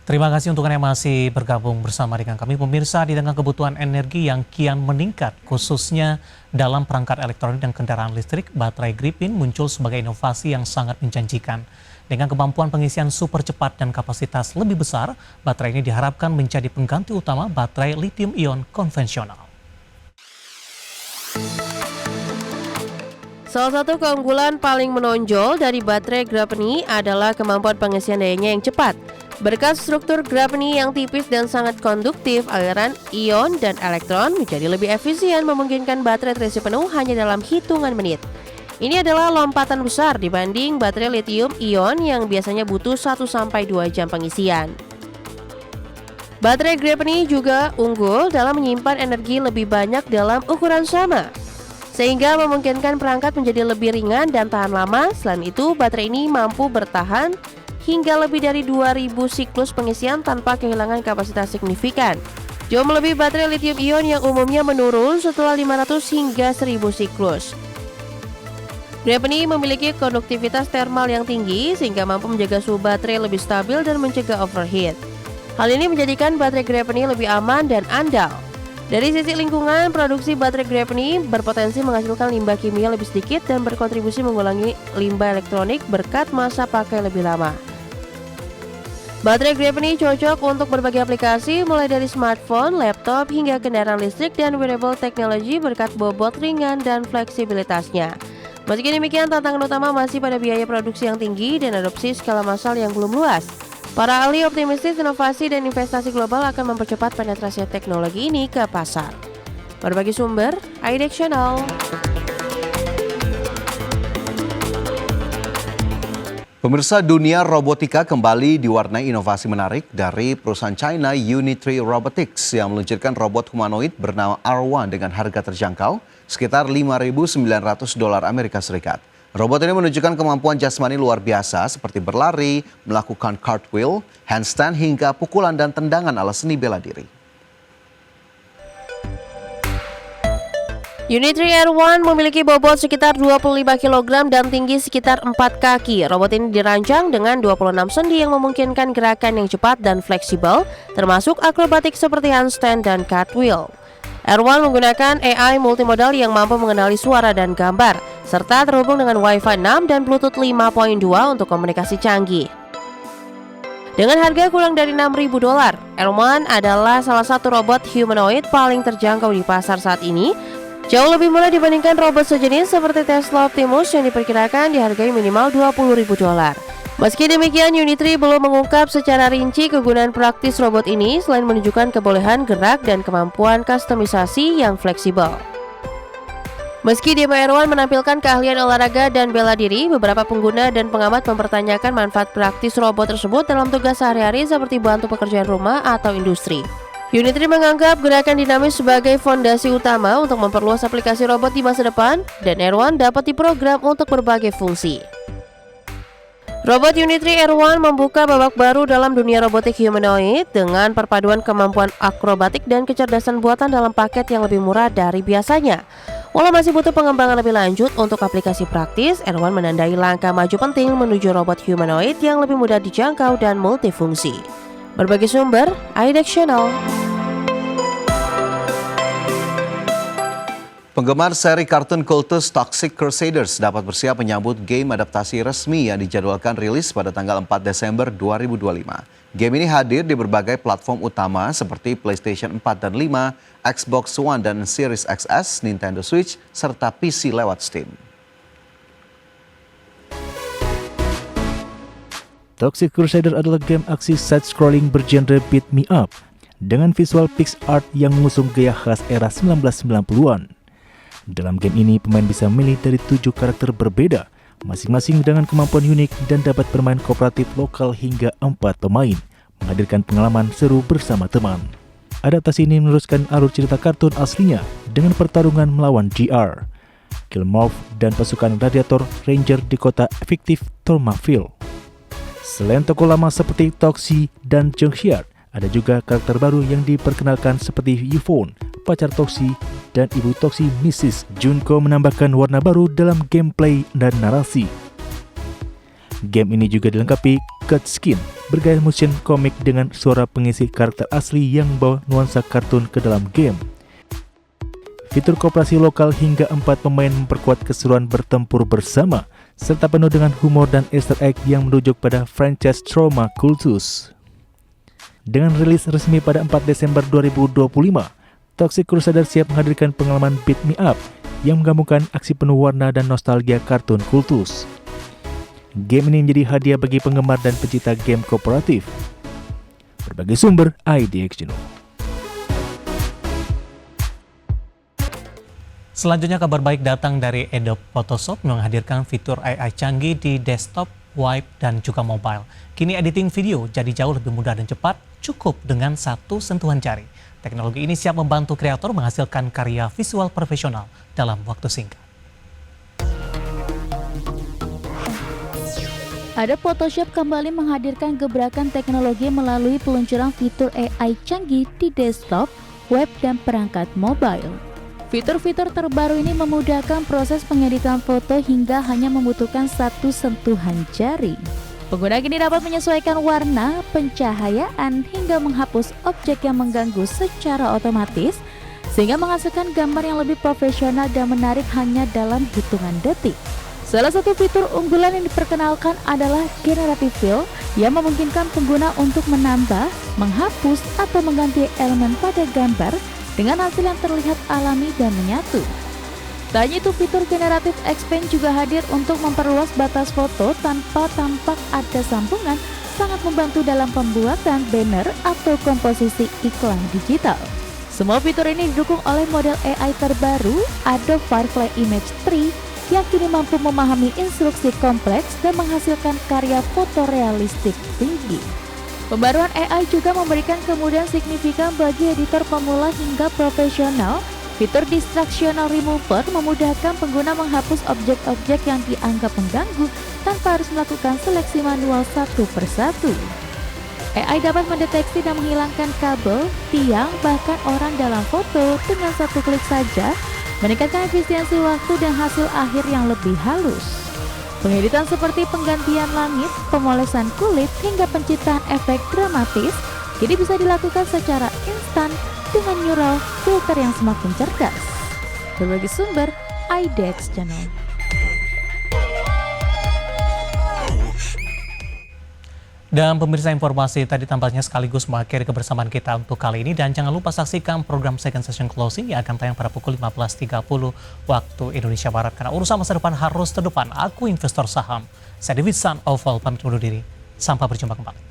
Terima kasih untuk Anda yang masih bergabung bersama dengan kami. Pemirsa, di tengah kebutuhan energi yang kian meningkat, khususnya dalam perangkat elektronik dan kendaraan listrik, baterai Gripin muncul sebagai inovasi yang sangat menjanjikan. Dengan kemampuan pengisian super cepat dan kapasitas lebih besar, baterai ini diharapkan menjadi pengganti utama baterai lithium-ion konvensional. Salah satu keunggulan paling menonjol dari baterai Grapeni adalah kemampuan pengisian dayanya yang cepat. Berkat struktur Grapeni yang tipis dan sangat konduktif, aliran ion dan elektron menjadi lebih efisien, memungkinkan baterai terisi penuh hanya dalam hitungan menit. Ini adalah lompatan besar dibanding baterai lithium-ion yang biasanya butuh 1-2 jam pengisian. Baterai Grapeni juga unggul dalam menyimpan energi lebih banyak dalam ukuran sama, sehingga memungkinkan perangkat menjadi lebih ringan dan tahan lama. Selain itu, baterai ini mampu bertahan hingga lebih dari 2000 siklus pengisian tanpa kehilangan kapasitas signifikan. Jauh melebihi baterai lithium-ion yang umumnya menurun setelah 500 hingga 1000 siklus. Grapeni memiliki konduktivitas termal yang tinggi sehingga mampu menjaga suhu baterai lebih stabil dan mencegah overheat. Hal ini menjadikan baterai Grapeni lebih aman dan andal. Dari sisi lingkungan, produksi baterai Grapeni berpotensi menghasilkan limbah kimia lebih sedikit dan berkontribusi mengurangi limbah elektronik berkat masa pakai lebih lama. Baterai Grapeni cocok untuk berbagai aplikasi, mulai dari smartphone, laptop, hingga kendaraan listrik dan wearable technology berkat bobot ringan dan fleksibilitasnya. Meski demikian, tantangan utama masih pada biaya produksi yang tinggi dan adopsi skala massal yang belum luas. Para ahli optimistis inovasi dan investasi global akan mempercepat penetrasi teknologi ini ke pasar. Berbagi sumber, IDEX Channel. Pemirsa, dunia robotika kembali diwarnai inovasi menarik dari perusahaan China Unitree Robotics yang meluncurkan robot humanoid bernama R1 dengan harga terjangkau sekitar $5.900 Amerika Serikat. Robot ini menunjukkan kemampuan jasmani luar biasa seperti berlari, melakukan cartwheel, handstand hingga pukulan dan tendangan ala seni bela diri. Unitree R1 memiliki bobot sekitar 25 kg dan tinggi sekitar 4 kaki. Robot ini dirancang dengan 26 sendi yang memungkinkan gerakan yang cepat dan fleksibel, termasuk akrobatik seperti handstand dan cartwheel. R1 menggunakan AI multimodal yang mampu mengenali suara dan gambar, serta terhubung dengan Wi-Fi 6 dan Bluetooth 5.2 untuk komunikasi canggih. Dengan harga kurang dari $6.000, R1 adalah salah satu robot humanoid paling terjangkau di pasar saat ini. Jauh lebih murah dibandingkan robot sejenis seperti Tesla Optimus yang diperkirakan dihargai minimal $20.000. Meski demikian, Unitree belum mengungkap secara rinci kegunaan praktis robot ini selain menunjukkan kebolehan gerak dan kemampuan kustomisasi yang fleksibel. Meski demo R1 menampilkan keahlian olahraga dan bela diri, beberapa pengguna dan pengamat mempertanyakan manfaat praktis robot tersebut dalam tugas sehari-hari seperti bantu pekerjaan rumah atau industri. Unitree menganggap gerakan dinamis sebagai fondasi utama untuk memperluas aplikasi robot di masa depan, dan R1 dapat diprogram untuk berbagai fungsi. Robot Unitree R1 membuka babak baru dalam dunia robotik humanoid dengan perpaduan kemampuan akrobatik dan kecerdasan buatan dalam paket yang lebih murah dari biasanya. Walau masih butuh pengembangan lebih lanjut untuk aplikasi praktis, R1 menandai langkah maju penting menuju robot humanoid yang lebih mudah dijangkau dan multifungsi. Berbagi sumber, IDEX Channel. Penggemar seri kartun kultus Toxic Crusaders dapat bersiap menyambut game adaptasi resmi yang dijadwalkan rilis pada tanggal 4 Desember 2025. Game ini hadir di berbagai platform utama seperti PlayStation 4 dan 5, Xbox One dan Series XS, Nintendo Switch, serta PC lewat Steam. Toxic Crusader adalah game aksi side-scrolling bergenre beat me up dengan visual pixel art yang mengusung gaya khas era 1990-an. Dalam game ini, pemain bisa memilih dari 7 karakter berbeda, masing-masing dengan kemampuan unik dan dapat bermain kooperatif lokal hingga 4 pemain, menghadirkan pengalaman seru bersama teman. Adaptasi ini meneruskan alur cerita kartun aslinya dengan pertarungan melawan GR, Killmorph, dan pasukan Radiator Ranger di kota fiktif Thormaville. Selain tokoh lama seperti Toxie dan Junghyard, ada juga karakter baru yang diperkenalkan seperti Yvonne, pacar Toxie, dan ibu Toxie Mrs. Junko menambahkan warna baru dalam gameplay dan narasi. Game ini juga dilengkapi cutscene bergaya motion komik dengan suara pengisi karakter asli yang membawa nuansa kartun ke dalam game. Fitur kooperasi lokal hingga 4 pemain memperkuat keseruan bertempur bersama, serta penuh dengan humor dan easter egg yang merujuk pada franchise Trauma Cultus. Dengan rilis resmi pada 4 Desember 2025, Toxic Crusader siap menghadirkan pengalaman Beat Me Up yang menggabungkan aksi penuh warna dan nostalgia kartun kultus. Game ini menjadi hadiah bagi penggemar dan pecinta game kooperatif. Berbagai sumber IDX Channel. Selanjutnya kabar baik datang dari Adobe Photoshop yang menghadirkan fitur AI canggih di desktop, web, dan juga mobile. Kini editing video jadi jauh lebih mudah dan cepat, cukup dengan satu sentuhan jari. Teknologi ini siap membantu kreator menghasilkan karya visual profesional dalam waktu singkat. Adobe Photoshop kembali menghadirkan gebrakan teknologi melalui peluncuran fitur AI canggih di desktop, web, dan perangkat mobile. Fitur-fitur terbaru ini memudahkan proses pengeditan foto hingga hanya membutuhkan satu sentuhan jari. Pengguna kini dapat menyesuaikan warna, pencahayaan, hingga menghapus objek yang mengganggu secara otomatis, sehingga menghasilkan gambar yang lebih profesional dan menarik hanya dalam hitungan detik. Salah satu fitur unggulan yang diperkenalkan adalah Generative Fill yang memungkinkan pengguna untuk menambah, menghapus, atau mengganti elemen pada gambar dengan hasil yang terlihat alami dan menyatu. Tak hanya itu, fitur Generative Expand juga hadir untuk memperluas batas foto tanpa tampak ada sambungan, sangat membantu dalam pembuatan banner atau komposisi iklan digital. Semua fitur ini didukung oleh model AI terbaru Adobe Firefly Image 3 yang kini mampu memahami instruksi kompleks dan menghasilkan karya fotorealistik tinggi. Pembaruan AI juga memberikan kemudahan signifikan bagi editor pemula hingga profesional. Fitur Distractional Remover memudahkan pengguna menghapus objek-objek yang dianggap mengganggu tanpa harus melakukan seleksi manual satu persatu. AI dapat mendeteksi dan menghilangkan kabel, tiang, bahkan orang dalam foto dengan satu klik saja, meningkatkan efisiensi waktu dan hasil akhir yang lebih halus. Pengeditan seperti penggantian langit, pemolesan kulit, hingga penciptaan efek dramatis kini bisa dilakukan secara instan dengan neural filter yang semakin cerdas. Berbagai sumber IDX Channel. Dan pemirsa, informasi tadi tampaknya sekaligus mengakhiri kebersamaan kita untuk kali ini. Dan jangan lupa saksikan program Second Session Closing yang akan tayang pada pukul 15.30 waktu Indonesia Barat. Karena urusan masa depan harus terdepan. Aku investor saham. Saya David San Oval pamit undur diri. Sampai berjumpa kembali.